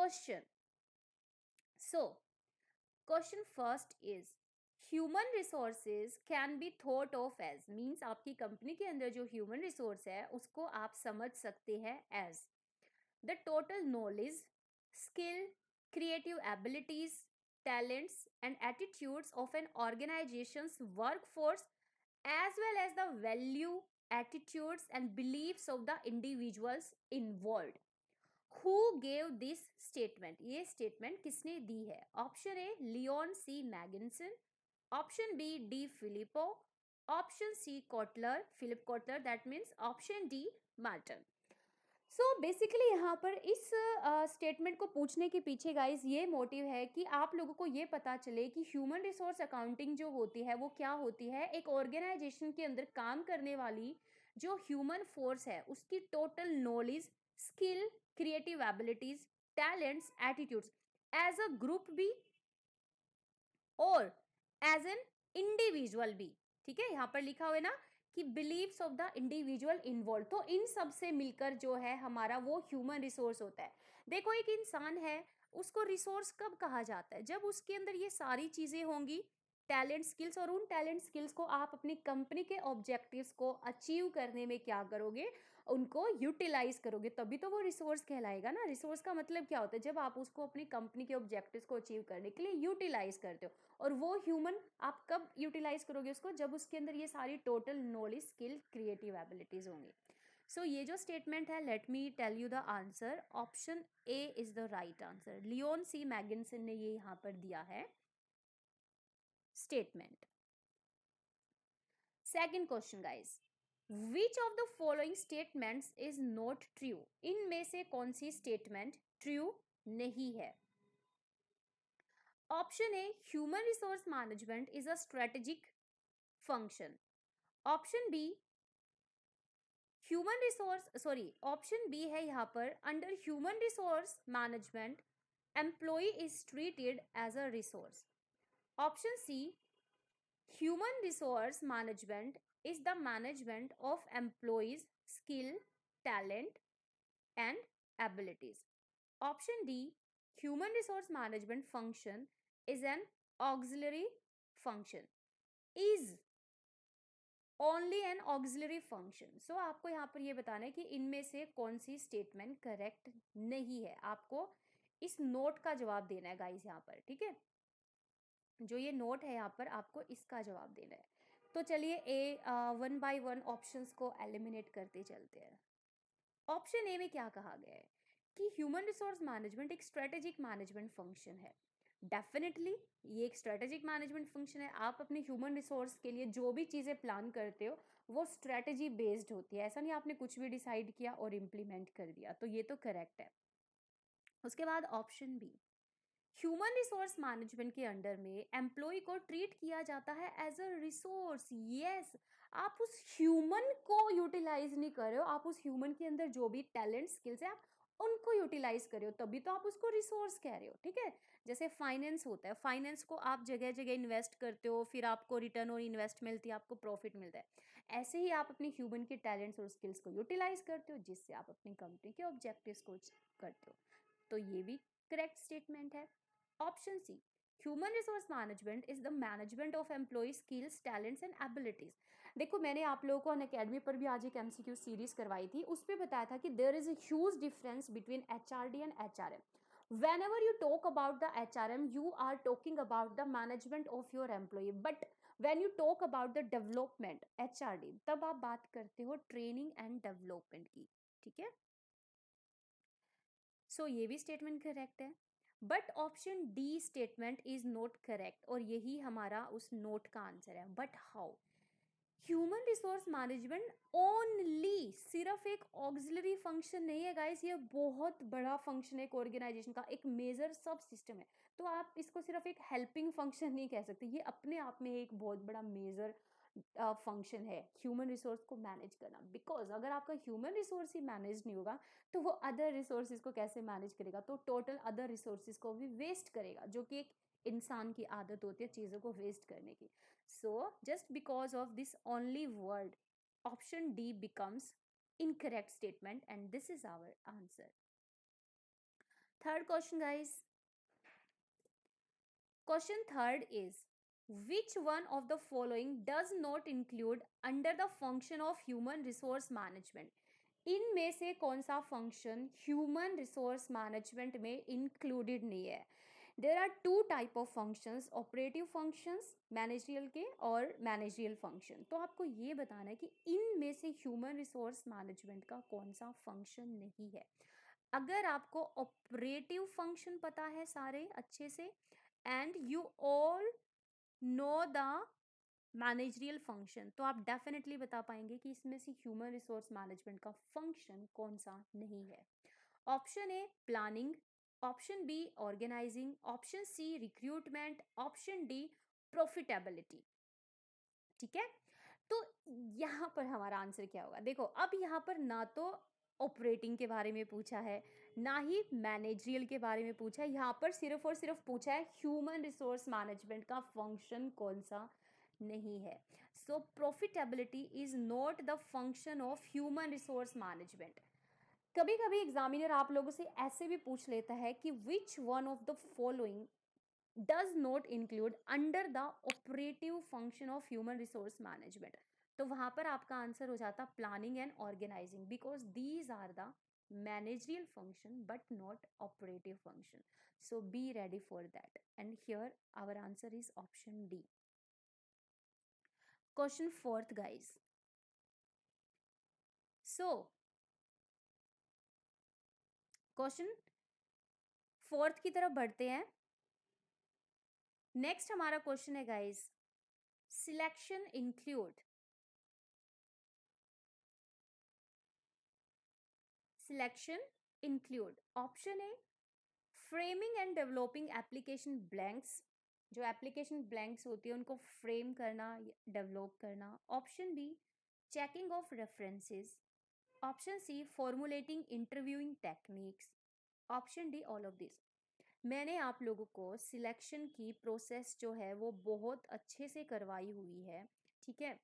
Question. So, question first is human resources can be thought of as means आपकी company के अंदर जो human resource है उसको आप समझ सकते हैं as the total knowledge, skill, creative abilities, talents and attitudes of an organization's workforce as well as the value, attitudes and beliefs of the individuals involved. Who gave this statement, ये statement किसने दी है? Option A Leon C Megginson, option B D Flippo, option C Kotler, Philip Kotler, that means option D Morton. So basically यहाँ पर इस statement को पूछने के पीछे गाइज ये मोटिव है कि आप लोगों को ये पता चले कि ह्यूमन रिसोर्स अकाउंटिंग जो होती है वो क्या होती है. एक ऑर्गेनाइजेशन के अंदर काम करने वाली जो ह्यूमन फोर्स है उसकी total knowledge, skill, creative abilities, talents, attitudes as a group भी और एज एन इंडिविजुअल भी. ठीक है, यहाँ पर लिखा हुआ है ना कि beliefs of the individual involve, तो इन सब से मिलकर जो है हमारा वो ह्यूमन रिसोर्स होता है. देखो एक इंसान है, उसको रिसोर्स कब कहा जाता है? जब उसके अंदर ये सारी चीजें होंगी, टैलेंट स्किल्स, और उन टैलेंट स्किल्स को आप अपनी कंपनी के ऑब्जेक्टिव्स को अचीव करने में क्या करोगे? उनको यूटिलाइज करोगे, तभी तो वो रिसोर्स कहलाएगा ना. रिसोर्स का मतलब क्या होता है? जब आप उसको अपनी कंपनी के ऑब्जेक्टिव्स को अचीव करने के लिए यूटिलाइज करते हो. और वो ह्यूमन आप कब यूटिलाइज करोगे उसको? जब उसके अंदर ये सारी total knowledge, skill, creative abilities होंगी. सो ये जो स्टेटमेंट है, let me tell you the answer. Option A is the right answer. Leon C Megginson ने ये यहाँ पर दिया है statement. Second question guys, which of the following statements is not true? इनमें से कौन सी स्टेटमेंट ट्रू नहीं है? Option A human resource management is a strategic function. Option B human resource, sorry, option B है यहाँ पर under human resource management employ is treated as a resource. Option C human resource management is the management of employees skill, talent and abilities. Option D, human resource management function is an auxiliary function. Is only an auxiliary function. So आपको यहाँ पर ये बताना है कि इनमें से कौन सी स्टेटमेंट करेक्ट नहीं है. आपको इस नोट का जवाब देना है गाइस यहाँ पर. ठीक है, जो ये नोट है यहाँ पर आपको इसका जवाब देना है. तो चलिए वन बाय वन ऑप्शंस को एलिमिनेट करते चलते हैं. ऑप्शन ए में क्या कहा गया है कि ह्यूमन रिसोर्स मैनेजमेंट एक स्ट्रेटेजिक मैनेजमेंट फंक्शन है. डेफिनेटली ये एक स्ट्रेटेजिक मैनेजमेंट फंक्शन है. आप अपने ह्यूमन रिसोर्स के लिए जो भी चीज़ें प्लान करते हो वो स्ट्रेटेजी बेस्ड होती है. ऐसा नहीं आपने कुछ भी डिसाइड किया और इम्प्लीमेंट कर दिया. तो ये तो करेक्ट है. उसके बाद option B, human resource management के अंडर में एम्प्लॉय को ट्रीट किया जाता है एज अ रिसोर्स. यस, आप उस ह्यूमन को यूटिलाइज नहीं कर रहे हो, आप उस ह्यूमन के अंदर जो भी टैलेंट स्किल्स है आप उनको यूटिलाइज कर रहे हो, तभी तो आप उसको रिसोर्स कह रहे हो. ठीक है, जैसे फाइनेंस होता है, फाइनेंस को आप जगह जगह इन्वेस्ट करते हो, फिर आपको रिटर्न और इन्वेस्ट मिलती है, आपको प्रॉफिट मिलता है. ऐसे ही आप अपनी ह्यूमन के टैलेंट्स और स्किल्स को यूटिलाइज करते हो जिससे आप अपनी कंपनी के ऑब्जेक्टिव्स को करते हो. तो ये भी करेक्ट स्टेटमेंट है. Option C, human resource management is the management of employ skills, talents and abilities. देखो मैंने आप लोगों को अनअकैडमी पर भी आज एक एमसीक्यू सीरीज करवाई थी, उस पर बताया था कि there is a huge difference between HRD and HRM. whenever you talk about the HRM you are talking about the management of your employee, but when you talk about the development HRD तब आप बात करते हो training and development की. ठीक है, सो ये भी स्टेटमेंट करेक्ट है. But option D statement is not correct और यही हमारा उस नोट का आंसर है. But how? Human resource management only सिर्फ एक ऑक्सिलरी फंक्शन नहीं है गाइस, ये बहुत बड़ा फंक्शन है एक ऑर्गेनाइजेशन का, एक मेजर सब सिस्टम है. तो आप इसको सिर्फ एक हेल्पिंग फंक्शन नहीं कह सकते, ये अपने आप में एक बहुत बड़ा मेजर फंक्शन है ह्यूमन रिसोर्स को मैनेज करना. बिकॉज अगर आपका ह्यूमन रिसोर्स ही मैनेज नहीं होगा तो वो अदर रिसोर्सेज को कैसे मैनेज करेगा? तो टोटल अदर रिसोर्सेज को भी वेस्ट करेगा, जो कि एक इंसान की आदत होती है चीज़ों को वेस्ट करने की. So just because of this only word option D becomes incorrect statement and this is our answer. Third question, guys. Question third is, which one of the following does not include under the function of human resource management? इनमें से कौन सा function human resource management में included नहीं है? There are two type of functions, operative functions managerial के और managerial function. तो आपको ये बताना है कि इनमें से ह्यूमन रिसोर्स मैनेजमेंट का कौन सा फंक्शन नहीं है. अगर आपको ऑपरेटिव फंक्शन पता है सारे अच्छे से, and you all know the managerial function, तो आप डेफिनेटली बता पाएंगे कि इसमें से ह्यूमन रिसोर्स मैनेजमेंट का फंक्शन कौन सा नहीं है. Option A planning, option B organising, option C recruitment, option D profitability. ठीक है, तो यहाँ पर हमारा आंसर क्या होगा? देखो, अब यहाँ पर ना तो ऑपरेटिंग के बारे में पूछा है, ना ही मैनेजरियल के बारे में पूछा है. यहाँ पर सिर्फ और सिर्फ पूछा है ह्यूमन रिसोर्स मैनेजमेंट का फंक्शन कौन सा नहीं है. So profitability is not the function of human resource management. कभी कभी एग्जामिनर आप लोगों से ऐसे भी पूछ लेता है कि which one of the following does not include under the operative function of human resource management. तो वहां पर आपका आंसर हो जाता planning and organising, because these are the managerial function but not operative function. So be ready for that, and here our answer is option D. Question fourth, guys. So question fourth की तरफ बढ़ते हैं. Next हमारा question है guys, selection include. Selection include option A framing and developing application blanks, जो application blanks होती है उनको फ्रेम करना, डेवलप करना. Option B checking of references. Option C formulating interviewing techniques. Option D all of this. मैंने आप लोगों को सिलेक्शन की प्रोसेस जो है वो बहुत अच्छे से करवाई हुई है, ठीक है,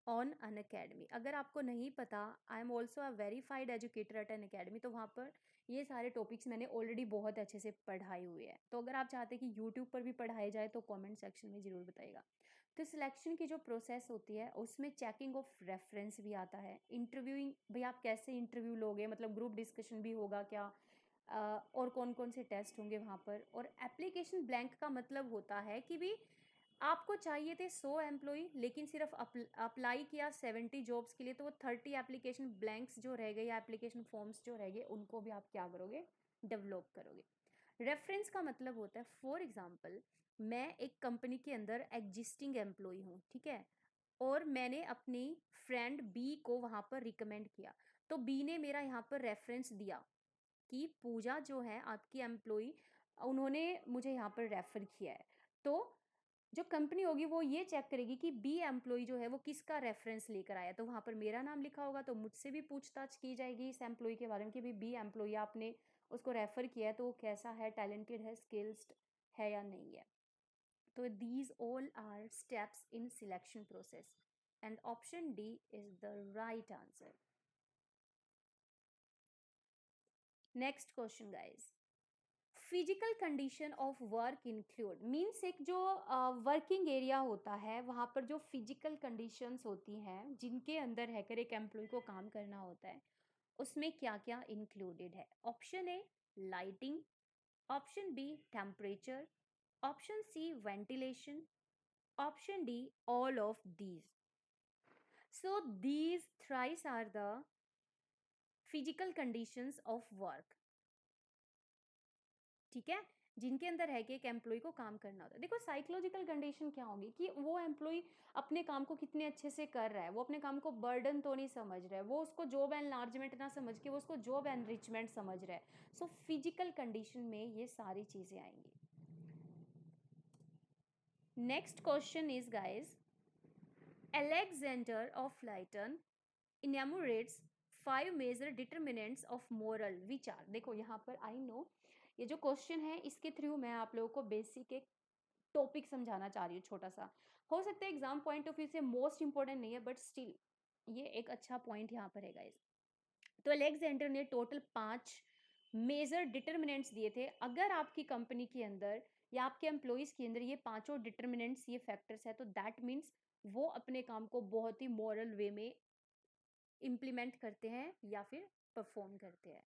ऑन अन अकेडमी. अगर आपको नहीं पता, I am also a verified educator at Unacademy, तो वहाँ पर ये सारे टॉपिक्स मैंने ऑलरेडी बहुत अच्छे से पढ़ाई हुई है. तो अगर आप चाहते हैं कि यूट्यूब पर भी पढ़ाए जाए तो कमेंट सेक्शन में ज़रूर बताइएगा. तो सिलेक्शन की जो प्रोसेस होती है उसमें चेकिंग ऑफ रेफरेंस भी आता है, इंटरव्यूइंग, भाई आप कैसे इंटरव्यू लोगे, मतलब ग्रुप डिस्कशन भी होगा क्या, और कौन कौन से टेस्ट होंगे वहाँ पर. और एप्लीकेशन ब्लैंक का मतलब होता है कि भी आपको चाहिए थे 100 एम्प्लॉई, लेकिन सिर्फ अप्लाई किया 70 जॉब्स के लिए, तो वो 30 एप्लीकेशन ब्लैंक्स जो रह गए या एप्लीकेशन फॉर्म्स जो रह गए उनको भी आप क्या करोगे, डेवलप करोगे. रेफरेंस का मतलब होता है, फॉर एग्जांपल मैं एक कंपनी के अंदर एग्जिस्टिंग एम्प्लॉई हूँ, ठीक है, और मैंने अपनी फ्रेंड बी को वहाँ पर रिकमेंड किया, तो बी ने मेरा यहाँ पर रेफरेंस दिया कि पूजा जो है आपकी एम्प्लॉई, उन्होंने मुझे यहाँ पर रेफर किया है. तो जो कंपनी होगी वो ये चेक करेगी कि बी एम्प्लॉय जो है वो किसका रेफरेंस लेकर आया, तो वहाँ पर मेरा नाम लिखा होगा, तो मुझसे भी पूछताछ की जाएगी इस एम्प्लॉय के बारे में कि भाई बी एम्प्लॉय आपने उसको रेफर किया है तो वो कैसा है, टैलेंटेड है, स्किल्ड है या नहीं है. तो these all are steps in selection process, and option D is the right answer. Next question guys, physical condition of work include means एक जो वर्किंग एरिया होता है वहाँ पर जो फिजिकल कंडीशंस होती हैं जिनके अंदर हैकर एक एम्प्लॉय को काम करना होता है, उसमें क्या क्या इंक्लूडेड है. Option A lighting, option B temperature, option C ventilation, option D all of these. So these three are the physical conditions of work, ठीक है, जिनके अंदर है कि एक एम्प्लॉय को काम करना होता है. देखो साइकोलॉजिकल कंडीशन क्या होगी कि वो एम्प्लॉय अपने काम को कितने अच्छे से कर रहा है, वो अपने काम को बर्डन तो नहीं समझ रहा है, वो उसको जॉब एनलार्जमेंट ना समझ के वो उसको जॉब एनरिचमेंट समझ रहा है. सो फिजिकल कंडीशन में ये सारी चीज़ें आएंगी. Next question is guys, Alexander of Leighton enumerates 5 major determinants of morale which are. देखो यहाँ पर आई नो ये जो क्वेश्चन है इसके थ्रू मैं आप लोगों को बेसिक एक टॉपिक समझाना चाह रही हूँ छोटा सा. हो सकता है एग्जाम पॉइंट ऑफ व्यू से मोस्ट इंपॉर्टेंट नहीं है, बट स्टिल ये एक अच्छा पॉइंट यहाँ पर है गाइस. तो अलेक्जेंडर ने टोटल 5 मेजर डिटर्मिनेंट्स दिए थे। अगर आपकी कंपनी के अंदर या आपके एम्प्लॉयज़ के अंदर ये पांचों डिटर्मिनेंट्स, ये फैक्टर्स है, तो दैट मीन्स वो अपने काम को बहुत ही मॉरल वे में इम्प्लीमेंट करते हैं या फिर परफॉर्म करते हैं।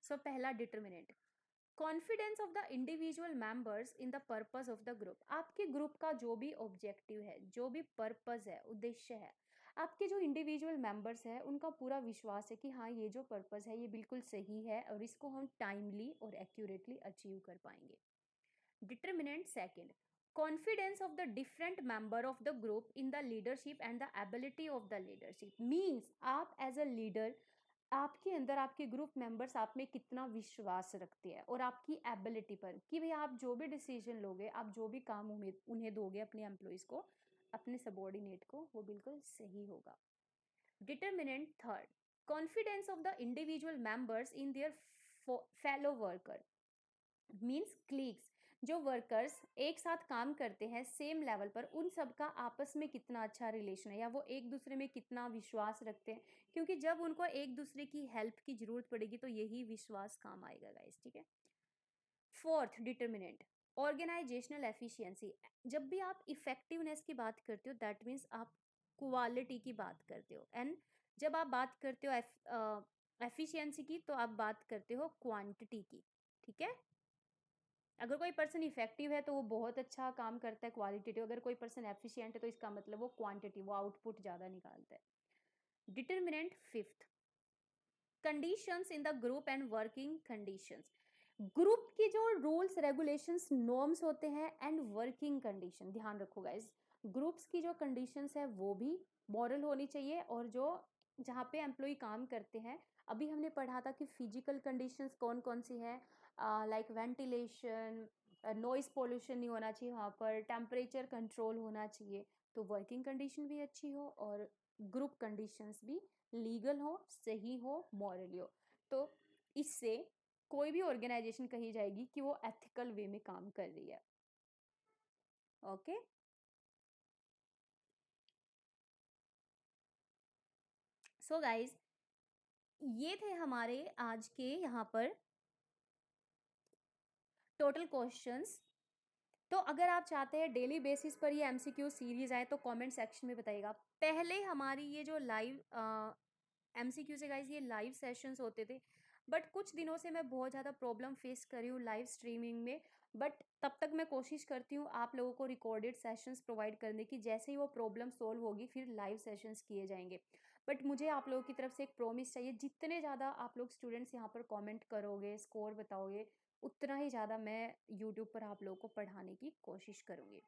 सो पहला determinant, confidence of the individual members in the purpose of the group. आपके ग्रुप का जो भी ऑब्जेक्टिव है, जो भी पर्पस है, उद्देश्य है, आपके जो इंडिविजुअल मेंबर्स है उनका पूरा विश्वास है कि हाँ, ये जो पर्पस है ये बिल्कुल सही है और इसको हम टाइमली और एक्यूरेटली अचीव कर पाएंगे। Determinant second, confidence of the different member of the group in the leadership and the ability of the leadership means आप एज अ लीडर, आपके अंदर आपके ग्रुप मेंबर्स आप में कितना विश्वास रखते हैं और आपकी एबिलिटी पर कि भाई आप जो भी डिसीजन लोगे, आप जो भी काम उन्हें दोगे अपने एम्प्लॉयज़ को, अपने सबॉर्डिनेट को, वो बिल्कुल सही होगा। Determinant third, confidence of the individual members in their fellow worker means colleagues. जो वर्कर्स एक साथ काम करते हैं सेम लेवल पर, उन सब का आपस में कितना अच्छा रिलेशन है या वो एक दूसरे में कितना विश्वास रखते हैं, क्योंकि जब उनको एक दूसरे की हेल्प की जरूरत पड़ेगी तो यही विश्वास काम आएगा गाइस, ठीक है। Fourth determinant, organisational efficiency. जब भी आप इफेक्टिवनेस की बात करते हो दैट मीन्स आप क्वालिटी की बात करते हो, एंड जब आप बात करते हो एफिशिएंसी की तो आप बात करते हो क्वांटिटी की, ठीक है। अगर कोई पर्सन इफेक्टिव है तो वो बहुत अच्छा काम करता है क्वालिटेटिव, अगर कोई पर्सन एफिशिएंट है तो इसका मतलब वो क्वांटिटी, वो आउटपुट ज़्यादा निकालता है। Determinant fifth, conditions in the group and working conditions. Group की जो रूल्स रेगुलेशंस नॉर्म्स होते हैं एंड वर्किंग कंडीशन, ध्यान रखो गाइज, ग्रुप्स की जो कंडीशंस है वो भी मॉरल होनी चाहिए, और जो जहाँ पे एम्प्लॉय काम करते हैं, अभी हमने पढ़ा था कि फिजिकल कंडीशंस कौन कौन सी है, लाइक वेंटिलेशन, नॉइस पोल्यूशन नहीं होना चाहिए वहाँ पर, टेम्परेचर कंट्रोल होना चाहिए, तो वर्किंग कंडीशन भी अच्छी हो और ग्रुप कंडीशंस भी लीगल हो, सही हो, मॉरली हो, तो इससे कोई भी ऑर्गेनाइजेशन कही जाएगी कि वो एथिकल वे में काम कर रही है। ओके, सो गाइज, ये थे हमारे आज के यहाँ पर टोटल क्वेश्चंस। तो अगर आप चाहते हैं डेली बेसिस पर ये एमसीक्यू सीरीज आए तो कमेंट सेक्शन में बताइएगा। पहले हमारी ये जो लाइव एमसीक्यू से गाइज ये लाइव सेशंस होते थे, बट कुछ दिनों से मैं बहुत ज़्यादा प्रॉब्लम फेस कर रही हूँ लाइव स्ट्रीमिंग में, बट तब तक मैं कोशिश करती हूँ आप लोगों को रिकॉर्डेड सेशंस प्रोवाइड करने की, जैसे ही वो प्रॉब्लम सोल्व होगी फिर लाइव सेशंस किए जाएंगे। बट मुझे आप लोगों की तरफ से एक प्रॉमिस चाहिए, जितने ज़्यादा आप लोग स्टूडेंट्स यहाँ पर कमेंट करोगे, स्कोर बताओगे, उतना ही ज़्यादा मैं यूट्यूब पर आप लोगों को पढ़ाने की कोशिश करूँगी।